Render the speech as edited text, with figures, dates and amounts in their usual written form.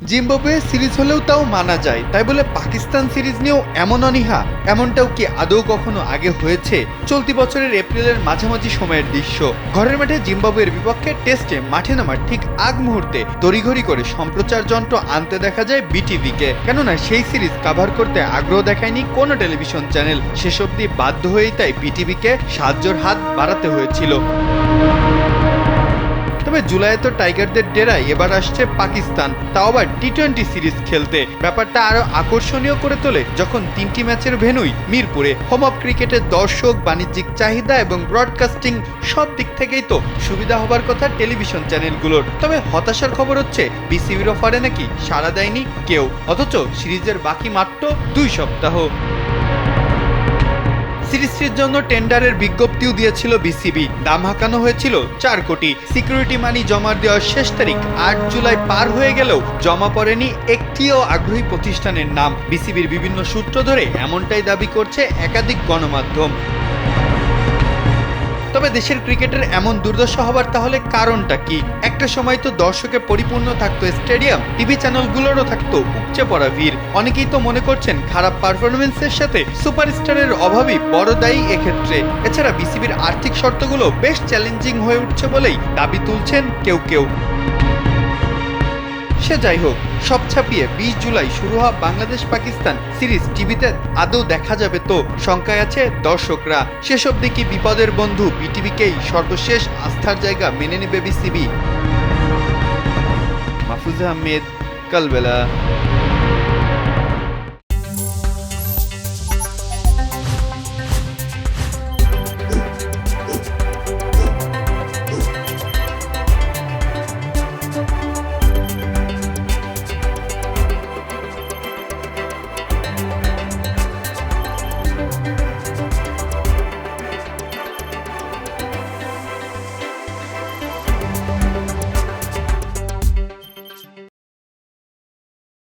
Zimbabwe series হলেও তাও মানা যায়, তাই বলে পাকিস্তান সিরিজ নিয়েও এমন অনীহা? এমনটাও কি আদৌ কখনো আগে হয়েছে? চলতি বছরের এপ্রিলের মাঝামাঝি সময়ের দৃশ্য। ঘরের মাঠে জিম্বাবুয়ের বিপক্ষে টেস্টে মাঠে নামার ঠিক আগ মুহূর্তে তড়িঘড়ি করে সম্প্রচার যন্ত্র আনতে দেখা যায় বিটিভিকে। কেননা সেই সিরিজ কাভার করতে আগ্রহ দেখায়নি কোনো টেলিভিশন চ্যানেল। শেষ অবধি বাধ্য হয়েই তাই বিটিভিকে সাহায্যের হাত বাড়াতে হয়েছিল। তবে জুলাইয়ে তো টাইগারদের ডেরায় এবার আসছে পাকিস্তান, তাও আবার টি-20 সিরিজ খেলতে। ব্যাপারটা আরো আকর্ষণীয় করে তোলে যখন 3টি ম্যাচের ভেন্যুই মিরপুরে। হোম অফ ক্রিকেটের দর্শক, বাণিজ্যিক চাহিদা এবং ব্রডকাস্টিং সব দিক থেকেই তো সুবিধা হবার কথা টেলিভিশন চ্যানেলগুলোর। তবে হতাশার খবর হচ্ছে বিসিবির অফারে নাকি সাড়া দেয়নি কেউ, অথচ সিরিজের বাকি মাত্র 2 সপ্তাহ। সিরিজটির জন্য টেন্ডারের বিজ্ঞপ্তিও দিয়েছিল বিসিবি। দাম হাঁকানো হয়েছিল 4 কোটি। সিকিউরিটি মানি জমা দেওয়ার শেষ তারিখ 8 জুলাই পার হয়ে গেলেও জমা পড়েনি একটিও আগ্রহী প্রতিষ্ঠানের নাম। বিসিবির বিভিন্ন সূত্র ধরে এমনটাই দাবি করছে একাধিক গণমাধ্যম। তবে দেশের ক্রিকেটের এমন দুর্দশা হবার তাহলে কারণটা কি? একটা সময় তো দর্শকে পরিপূর্ণ থাকতো স্টেডিয়াম, টিভি চ্যানেলগুলোরও থাকতো উপচে পড়া ভিড়। অনেকেই তো মনে করছেন খারাপ পারফরমেন্সের সাথে সুপারস্টারের অভাবই বড় দায়ী এক্ষেত্রে। এছাড়া বিসিবির আর্থিক শর্তগুলো বেশ চ্যালেঞ্জিং হয়ে উঠছে বলেই দাবি তুলছেন কেউ কেউ। সে যাই হোক, সব ছাপিয়ে 20 জুলাই শুরু হওয়া বাংলাদেশ পাকিস্তান সিরিজ টিভিতে আদৌ দেখা যাবে তো? শঙ্কায় আছে দর্শকরা। শেষ অবধি কি বিপদের বন্ধু বিটিভিকেই সর্বশেষ আস্থার জায়গা মেনে নেবে বিসিবি? মাহফুজ আহমেদ, কালবেলা।